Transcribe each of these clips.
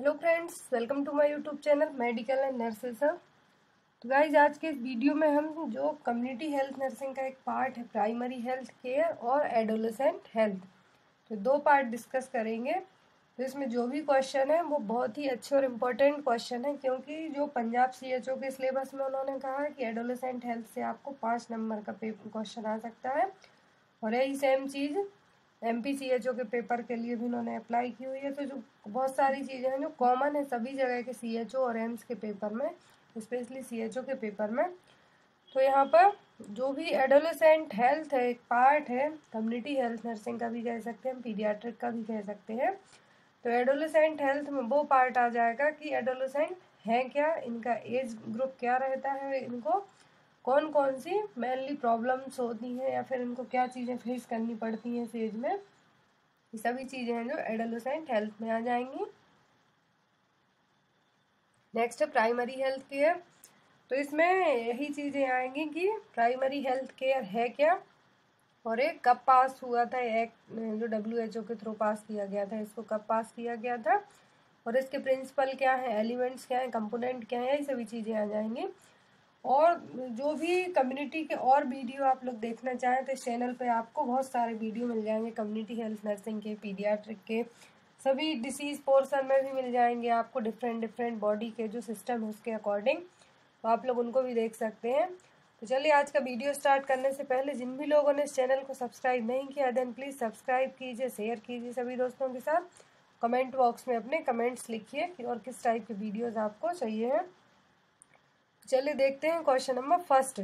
Hello friends, welcome to my YouTube channel medical and nurses. तो guys, आज के इस वीडियो में हम जो कम्युनिटी हेल्थ नर्सिंग का एक पार्ट है प्राइमरी हेल्थ केयर और एडोलेसेंट हेल्थ, तो दो पार्ट डिस्कस करेंगे। तो इसमें जो भी क्वेश्चन है वो बहुत ही अच्छे और इम्पोर्टेंट क्वेश्चन है, क्योंकि जो पंजाब CHO के सिलेबस में उन्होंने कहा है कि एडोलेसेंट हेल्थ से आपको 5 नंबर का पेपर क्वेश्चन आ सकता है, और यही सेम चीज़ MPCHO के पेपर के लिए भी उन्होंने अप्लाई की हुई है। तो जो बहुत सारी चीज़ें हैं जो कॉमन है सभी जगह के CHO और एम्स के पेपर में, स्पेशली CHO के पेपर में। तो यहाँ पर जो भी एडोलेसेंट हेल्थ है एक पार्ट है, कम्युनिटी हेल्थ नर्सिंग का भी कह सकते हैं, पीडियाट्रिक का भी कह सकते हैं। तो एडोलेसेंट हेल्थ में वो पार्ट आ जाएगा कि एडोलेसेंट है क्या, इनका एज ग्रुप क्या रहता है, इनको कौन कौन सी मेनली प्रॉब्लम्स होती हैं या फिर इनको क्या चीज़ें फेस करनी पड़ती हैं इस एज में। ये सभी चीज़ें हैं जो एडोलेसेंट हेल्थ में आ जाएंगी। नेक्स्ट है प्राइमरी हेल्थ केयर। तो इसमें यही चीज़ें आएंगी कि प्राइमरी हेल्थ केयर है क्या, और ये कब पास हुआ था, एक्ट जो WHO के थ्रू पास किया गया था, इसको कब पास किया गया था, और इसके प्रिंसिपल क्या है, एलिमेंट्स क्या है, कंपोनेंट क्या है, ये सभी चीज़ें आ जाएंगी। और जो भी कम्युनिटी के और वीडियो आप लोग देखना चाहें तो इस चैनल पे आपको बहुत सारे वीडियो मिल जाएंगे, कम्युनिटी हेल्थ नर्सिंग के, पीडियाट्रिक के, सभी डिसीज़ पोर्शन में भी मिल जाएंगे आपको, डिफरेंट डिफरेंट बॉडी के जो सिस्टम है उसके अकॉर्डिंग, तो आप लोग उनको भी देख सकते हैं। तो चलिए, आज का वीडियो स्टार्ट करने से पहले जिन भी लोगों ने इस चैनल को सब्सक्राइब नहीं किया देन प्लीज़ सब्सक्राइब कीजिए, शेयर कीजिए सभी दोस्तों के साथ। कमेंट बॉक्स में अपने कमेंट्स लिखिए कि और किस टाइप के वीडियोज़ आपको चाहिए हैं। चलिए देखते हैं question number first.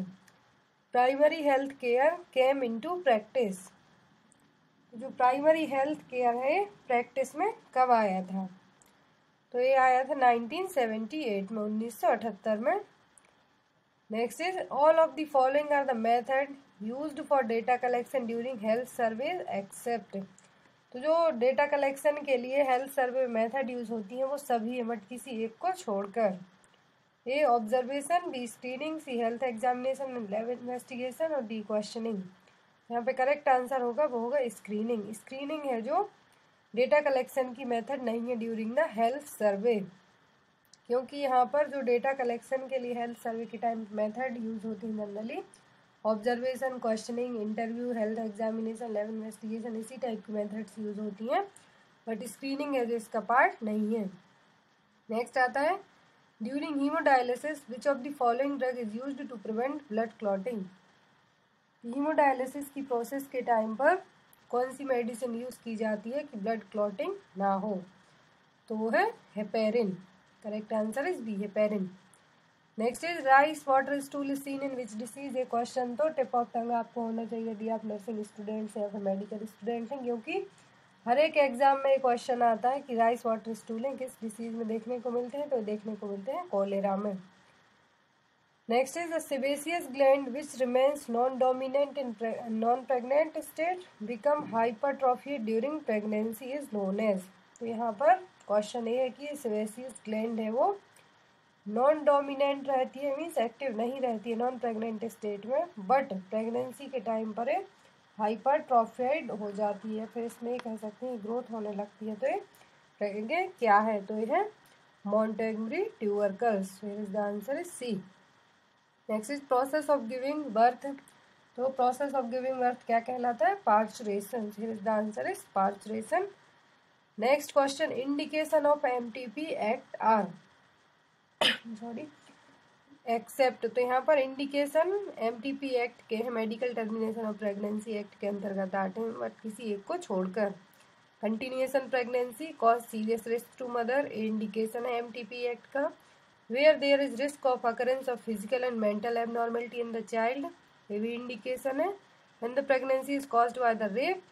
Primary health care came into practice. जो प्राइमरी हेल्थ केयर है प्रैक्टिस में कब आया था, तो ये आया था 1978 में, 1978 में। Next is all of the following are the method used for data collection during health survey except. तो जो डेटा कलेक्शन के लिए हेल्थ सर्वे मेथड यूज होती है वो सभी है, बट किसी एक को छोड़कर। ए ऑब्जर्वेशन, बी स्क्रीनिंग, सी हेल्थ एग्जामिनेशन, लैब इन्वेस्टिगेशन, और डी क्वेश्चनिंग। यहाँ पे करेक्ट आंसर होगा वो होगा स्क्रीनिंग। स्क्रीनिंग है जो डेटा कलेक्शन की मेथड नहीं है ड्यूरिंग द हेल्थ सर्वे, क्योंकि यहाँ पर जो डेटा कलेक्शन के लिए हेल्थ सर्वे के टाइम मेथड यूज होती है generally observation, questioning, interview, health examination, lab investigation, इसी टाइप की मेथड्स यूज होती हैं, बट स्क्रीनिंग है जो इसका पार्ट नहीं है। नेक्स्ट आता है during haemodialysis which of the following drug is used to prevent blood clotting. Haemodialysis की प्रोसेस के टाइम पर कौन सी मेडिसिन यूज की जाती है कि ब्लड क्लॉटिंग ना हो, तो वो है heparin. Correct answer is B, heparin. Next is rice water stool is seen in which disease. ये क्वेश्चन तो टिप ऑफ टंग आपको होना चाहिए यदि आप नर्सिंग स्टूडेंट्स हैं या फिर मेडिकल स्टूडेंट्स हैं, क्योंकि हर एक एग्जाम में क्वेश्चन आता है कि राइस वाटर स्टूलें किस डिसीज में देखने को मिलते हैं, तो देखने को मिलते हैं कोलेरा में। Next is the sebaceous gland which remains non dominant in non pregnant state become hypertrophy during pregnancy is known as. तो यहाँ पर क्वेश्चन ये है कि सेबेसियस ग्लैंड है वो नॉन डोमिनेंट रहती है, मीन्स एक्टिव नहीं रहती है नॉन प्रेग्नेंट स्टेट में, बट प्रेगनेंसी के टाइम पर हाइपरट्रॉफाइड हो जाती है, फिर इसमें कह सकते हैं ग्रोथ होने लगती है। तो ये क्या है, तो ये है Montgomery tubercles. Here is the answer is C. Next is process of giving birth. तो प्रोसेस ऑफ गिविंग बर्थ क्या कहलाता है, parturition. Here is the answer is parturition. Next question, indication of MTP act are sorry except. तो यहाँ पर indication MTP act के है, medical termination of pregnancy act के अंतर्गत आते हैं, बट किसी एक को छोड़कर। Continuation pregnancy cause serious risk to mother, indication है MTP एक्ट का। Where there is risk of occurrence of physical and mental abnormality in the child, ये भी इंडिकेशन है। When the pregnancy is caused by the rape,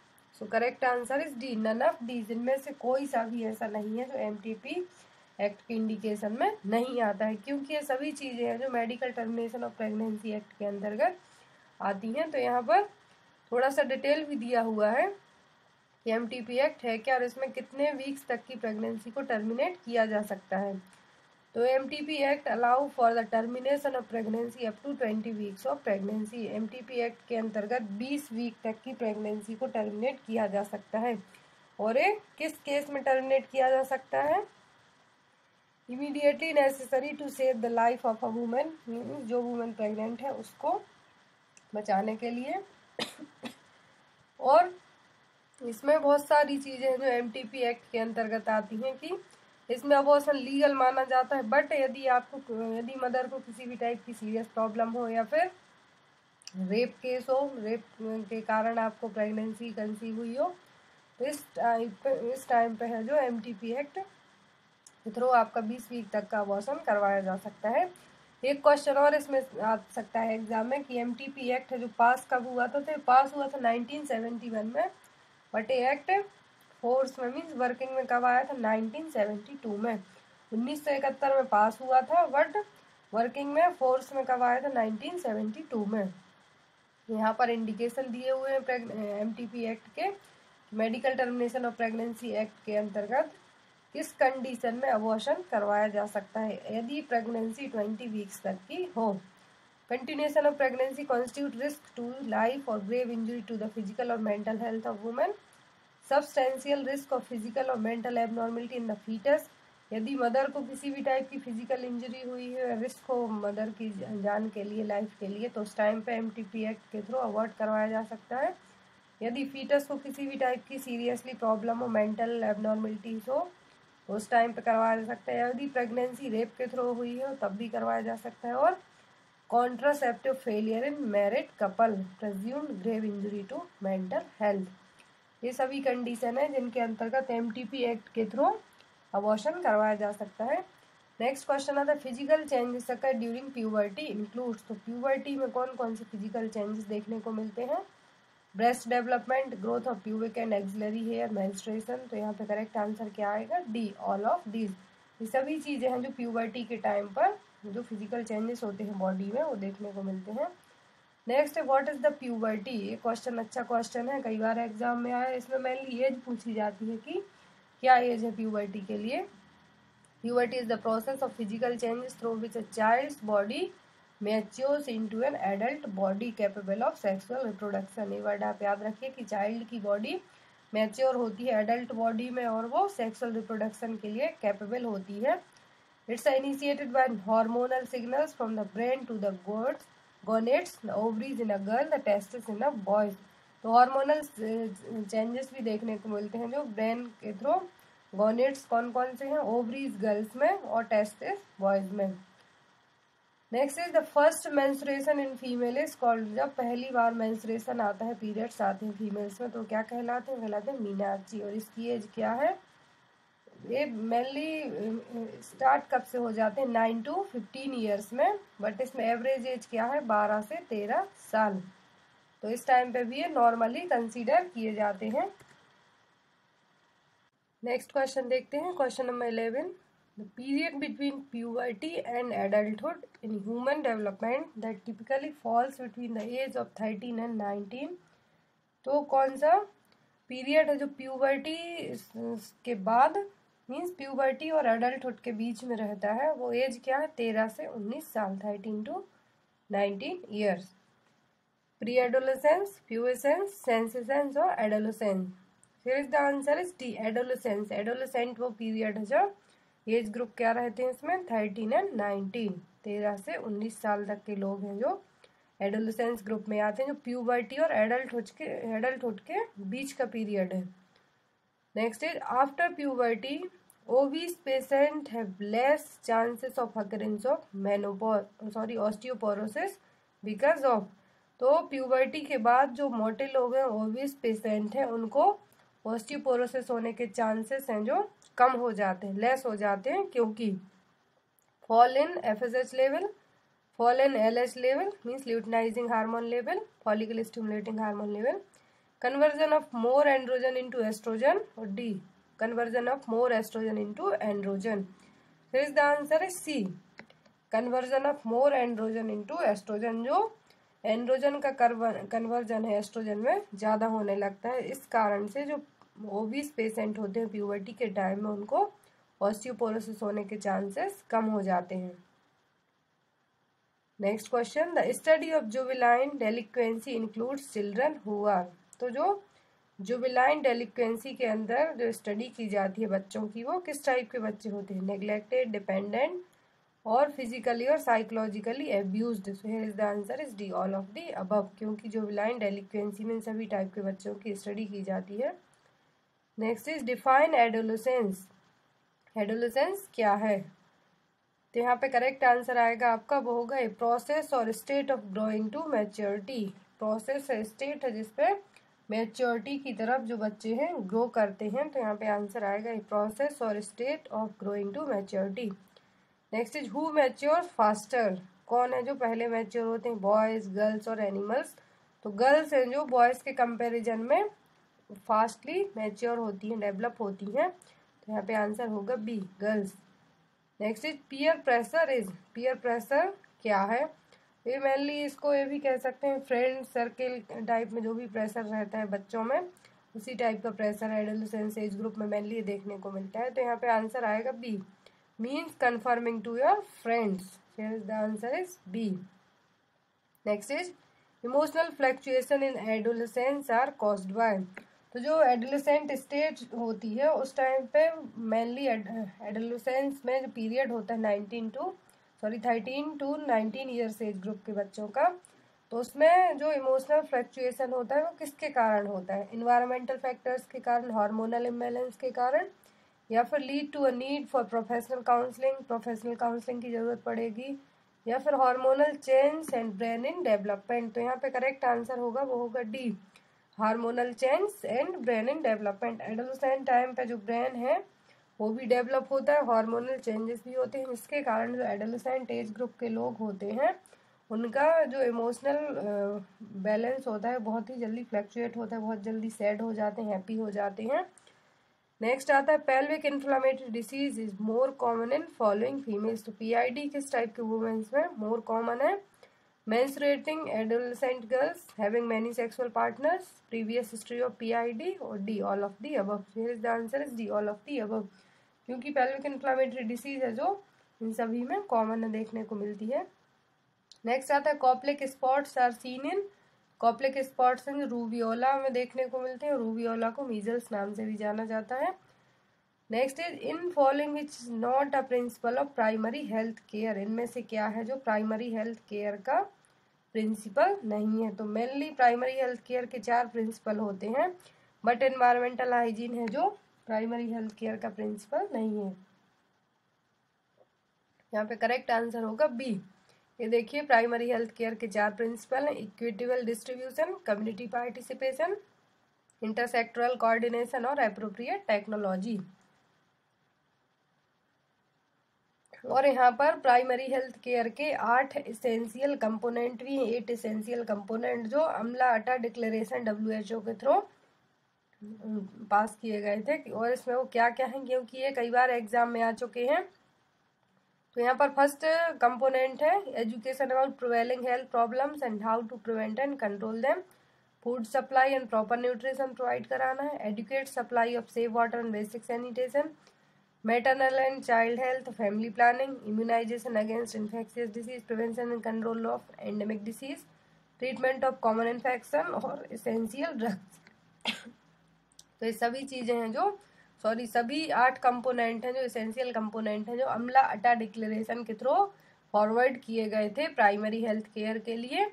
so correct answer is D, none of these. इनमें से कोई सा भी ऐसा नहीं है जो MTP एक्ट के इंडिकेशन में नहीं आता है, क्योंकि ये सभी चीज़ें हैं जो medical termination of pregnancy act के अंतर्गत आती हैं। तो यहाँ पर थोड़ा सा डिटेल भी दिया हुआ है कि MTP एक्ट है क्या और इसमें कितने वीक्स तक की प्रेगनेंसी को टर्मिनेट किया जा सकता है। तो MTP act allow for the termination of pregnancy up to 20 weeks of pregnancy. MTP act के अंतर्गत 20 वीक तक की प्रेगनेंसी को टर्मिनेट किया जा सकता है। और ये किस केस में टर्मिनेट किया जा सकता है, immediately necessary to save the life of a woman, जो वुमेन प्रेग्नेंट है उसको बचाने के लिए। और इसमें बहुत सारी चीज़ें हैं जो एमटीपी एक्ट के अंतर्गत आती हैं कि इसमें अबॉर्शन लीगल माना जाता है, बट यदि मदर को किसी भी टाइप की सीरियस प्रॉब्लम हो या फिर रेप केस हो, रेप के कारण आपको प्रेगनेंसी कंसीव हुई हो, तो इस टाइम पे है जो एमटीपी एक्ट के थ्रू आपका 20 वीक तक का अबॉर्शन करवाया जा सकता है। एक क्वेश्चन और इसमें आ सकता है एग्जाम में कि एमटीपी एक्ट है जो पास कब हुआ था, तो पास हुआ था 1971 में, बट ये एक्ट फोर्स में मीन्स वर्किंग में कब आया था, 1972 में। 1971 में पास हुआ था, बट वर्किंग में फोर्स में कब आया था, 1972 में। यहाँ पर इंडिकेशन दिए हुए हैं एमटीपी एक्ट के, medical termination of pregnancy act के अंतर्गत किस कंडीशन में अबॉर्शन करवाया जा सकता है, यदि प्रेगनेंसी 20 वीक्स तक की हो। Continuation of pregnancy constitute risk to life और grave injury to the physical और mental health of women. Substantial risk of physical और mental abnormality in the foetus, यदि मदर को किसी भी टाइप की फिजिकल इंजरी हुई है, रिस्क हो मदर की जान के लिए, लाइफ के लिए, तो उस टाइम पे एमटीपी एक्ट के थ्रू अवॉइड करवाया जा सकता है। यदि फीटस को किसी भी टाइप की सीरियसली प्रॉब्लम हो, मेंटल एबनॉर्मलिटीज हो, तो उस टाइम पे करवाया जा सकता है। यदि प्रेगनेंसी रेप के थ्रू हुई हो तब भी करवाया जा सकता है। और contraceptive failure in married couple, presumed grave injury to mental health, ये सभी कंडीशन है जिनके अंतर्गत एमटीपी एक्ट के थ्रू अबॉर्शन करवाया जा सकता है। नेक्स्ट क्वेश्चन आता है physical changes occur during puberty includes, तो प्यूबर्टी में कौन कौन से फिजिकल चेंजेस देखने को मिलते हैं। Breast development, growth of pubic and axillary hair, menstruation, तो यहाँ पे करेक्ट आंसर क्या आएगा, डी, ऑल ऑफ दीज। ये सभी चीजें हैं जो प्यूबर्टी के टाइम पर जो फिजिकल चेंजेस होते हैं बॉडी में वो देखने को मिलते हैं। नेक्स्ट है व्हाट इज द प्यूबर्टी, ये क्वेश्चन अच्छा क्वेश्चन है, कई बार एग्जाम में आया। इसमें मेनली एज पूछी जाती है कि क्या एज है प्यूबर्टी के लिए। Puberty is the process of physical changes through which a child's body matures into an adult body capable of sexual reproduction. ये वर्ड आप याद रखिए कि चाइल्ड की बॉडी मैच्योर होती है एडल्ट बॉडी में और वो सेक्सुअल रिप्रोडक्शन के लिए कैपेबल होती है। It's initiated by hormonal signals from the brain to the gonads, the ovaries in a girl, the testes in a boy। तो हार्मोनल चेंजेस भी देखने को मिलते हैं जो ब्रेन के थ्रू। गोनेट्स कौन कौन से हैं, ओवरीज गर्ल्स में और टेस्टिस बॉयज में। Next is the first menstruation in female is called, जब पहली बार मेंस्ट्रुएशन आता है, पीरियड्स आते हैं फीमेल्स में, तो क्या कहलाते हैं, कहलाते हैं मीनाक्षी। और इसकी एज क्या है, ये मेनली स्टार्ट कब से हो जाते हैं, 9 to 15 ईयर्स में, बट इसमें एवरेज एज क्या है, 12 से 13 साल। तो इस टाइम पे भी ये नॉर्मली कंसीडर किए जाते हैं। नेक्स्ट क्वेश्चन देखते हैं, question number 11, the period between puberty and adulthood in human development that typically falls between the age of 13 and 19। तो कौन सा पीरियड है जो प्यूबर्टी के बाद मीन्स प्यूबर्टी और एडल्टहुड के बीच में रहता है, वो एज क्या है, 13 से 19 साल, 13 to 19 ईयर्स। प्री एडोलेसेंस, प्यूबेसेंस, सेंसेसेंस और एडोलेसेंस। फिर is the answer is D, adolescence. Adolescent वो पीरियड है जो एज ग्रुप क्या रहते हैं इसमें, 13 and 19, 13 से 19 साल तक के लोग हैं जो एडोलेसेंस ग्रुप में आते हैं, जो प्यूबर्टी और एडल्टहुड के बीच का पीरियड है। Next is after puberty obese patient have less chances of occurrence of osteoporosis because of, तो प्यूबर्टी के बाद जो मोटे लोग हैं ओबीस पेशेंट हैं उनको ऑस्टियोपोरोसिस होने के चांसेस हैं जो कम हो जाते हैं, लेस हो जाते हैं, क्योंकि fall in FSH level, fall in LH level means luteinizing hormone level, follicle stimulating hormone level, conversion of more androgen into estrogen, और D, conversion of more estrogen into androgen। Here is the answer is C, conversion of more androgen into estrogen। जो androgen का conversion है oestrogen में ज़्यादा होने लगता है, इस कारण से जो ओबीस पेशेंट होते हैं प्यूबर्टी के टाइम में उनको ऑस्टियोपोरोसिस होने के चांसेस कम हो जाते हैं। Next question, the study of juvenile delinquency includes children who are, तो जो जुवेनाइल डेलिक्वेंसी के अंदर जो स्टडी की जाती है बच्चों की, वो किस टाइप के बच्चे होते हैं? नेग्लेक्टेड, डिपेंडेंट और फिजिकली और psychologically abused. So here is the answer is D, all of the above, क्योंकि जुवेनाइल डेलिक्वेंसी में सभी टाइप के बच्चों की स्टडी की जाती है। Next is define adolescence. Adolescence क्या है? तो यहाँ पे करेक्ट आंसर आएगा आपका, वो होगा ए प्रोसेस और state of growing to maturity. Process है, स्टेट है जिसपे मैच्योरिटी की तरफ जो बच्चे हैं ग्रो करते हैं। तो यहाँ पे आंसर आएगा ए प्रोसेस और state of growing to maturity. Next is who mature faster. कौन है जो पहले मैच्योर होते हैं? बॉयज, गर्ल्स और एनिमल्स। तो गर्ल्स हैं जो बॉयज के कंपेरिजन में फास्टली मैच्योर होती हैं, डेवलप होती हैं। तो यहाँ पे आंसर होगा B, girls. Next is peer pressure is. Peer pressure क्या है? ये मेनली इसको ये भी कह सकते हैं फ्रेंड सर्किल टाइप में जो भी प्रेशर रहता है बच्चों में, उसी टाइप का प्रेशर एडोलेसेंस एज ग्रुप में मेनली देखने को मिलता है। तो यहाँ पे आंसर आएगा B, means conforming to your friends. Here is the answer is B. Next is emotional fluctuation in adolescence are caused by. तो जो एडोलेसेंट स्टेज होती है उस टाइम पे मेनली एडोलेसेंस में जो पीरियड होता है 13 टू 19 ईयर्स एज ग्रुप के बच्चों का, तो उसमें जो इमोशनल फ्लक्चुएशन होता है वो किसके कारण होता है? इन्वायरमेंटल फैक्टर्स के कारण, हार्मोनल इम्बैलेंस के कारण, या फिर lead to a need for professional counselling, professional counselling की जरूरत पड़ेगी, या फिर hormonal change and brain in development. तो यहाँ पे करेक्ट आंसर होगा वो होगा D, hormonal change and brain in development. Adolescent time पे जो ब्रेन है वो भी डेवलप होता है, हार्मोनल चेंजेस भी होते हैं, जिसके कारण जो एडोलेसेंट एज ग्रुप के लोग होते हैं उनका जो इमोशनल बैलेंस होता है बहुत ही जल्दी फ्लक्चुएट होता है, बहुत जल्दी सैड हो जाते हैं, हैप्पी हो जाते हैं। नेक्स्ट आता है pelvic inflammatory disease is more common in following females. तो पीआईडी किस टाइप के वुमेन्स में मोर कॉमन है? menstruating adolescent girls, having many sexual partners, previous history of PID, और D, all of the above। Here is the answer is D, all of the above, क्योंकि pelvic inflammatory disease है जो इन सभी में common देखने को मिलती है। नेक्स्ट आता है Koplik spots are seen in. Koplik spots हैं जो रूबियोला में देखने को मिलते हैं, रूबियोला को मीजल्स नाम से भी जाना जाता है। Next is in following which not a principle of primary health care. इनमें से क्या है जो प्राइमरी हेल्थ केयर का प्रिंसिपल नहीं है? तो मेनली प्राइमरी हेल्थ केयर के 4 प्रिंसिपल होते हैं, बट एनवायरमेंटल हाइजीन है जो प्राइमरी हेल्थ केयर का प्रिंसिपल नहीं है। यहाँ पे करेक्ट आंसर होगा बी। ये देखिए प्राइमरी हेल्थ केयर के 4 प्रिंसिपल हैं, equitable distribution, community participation, intersectoral coordination और एप्रोप्रिएट टेक्नोलॉजी। और यहाँ पर प्राइमरी हेल्थ केयर के 8 इसेंशियल कंपोनेंट भी हैं, 8 इसेंशियल कंपोनेंट जो अम्ला अटा डिक्लेरेशन WHO के थ्रू पास किए गए थे। और इसमें वो क्या क्या हैं, क्योंकि ये कई बार एग्जाम में आ चुके हैं। तो यहाँ पर फर्स्ट कंपोनेंट है education about prevailing health problems and how to prevent and control them. Food supply and proper nutrition provide कराना है। Adequate supply of safe water and basic sanitation. Maternal and child health, family planning, immunisation against infectious disease, prevention and control of endemic disease, treatment of common infection और essential drugs. तो ये सभी चीजें हैं जो सभी 8 कंपोनेंट हैं जो एसेंशियल कंपोनेंट हैं जो अम्ला अटा डिक्लेरेशन के थ्रू फॉरवर्ड किए गए थे प्राइमरी हेल्थ केयर के लिए।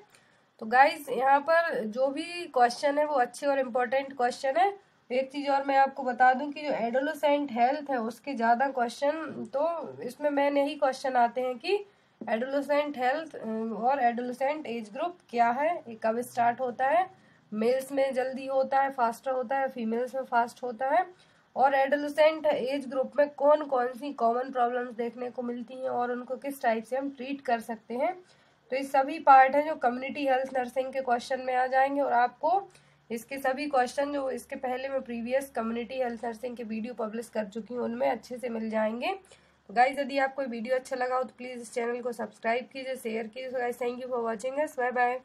तो गाइज यहाँ पर जो भी क्वेश्चन है वो अच्छे और इम्पोर्टेंट क्वेश्चन है। एक चीज और मैं आपको बता दूं कि जो एडोलेसेंट हेल्थ है उसके ज्यादा क्वेश्चन तो इसमें मेन यही क्वेश्चन आते हैं कि एडोलेसेंट हेल्थ और एडोलेसेंट एज ग्रुप क्या है, ये कब स्टार्ट होता है, मेल्स में जल्दी होता है, फास्टर होता है, फीमेल्स में फास्ट होता है, और एडोलेसेंट एज ग्रुप में कौन कौन सी कॉमन प्रॉब्लम्स देखने को मिलती हैं और उनको किस टाइप से हम ट्रीट कर सकते हैं। तो ये सभी पार्ट हैं जो कम्युनिटी हेल्थ नर्सिंग के क्वेश्चन में आ जाएंगे, और आपको इसके सभी क्वेश्चन जो इसके पहले मैं प्रीवियस कम्युनिटी हेल्थ नर्सिंग के वीडियो पब्लिश कर चुकी हूँ उनमें अच्छे से मिल जाएंगे। तो गाइज यदि आपको वीडियो अच्छा लगा हो तो प्लीज़ इस चैनल को सब्सक्राइब कीजिए, शेयर कीजिए। Guys thank you for watching us, bye bye.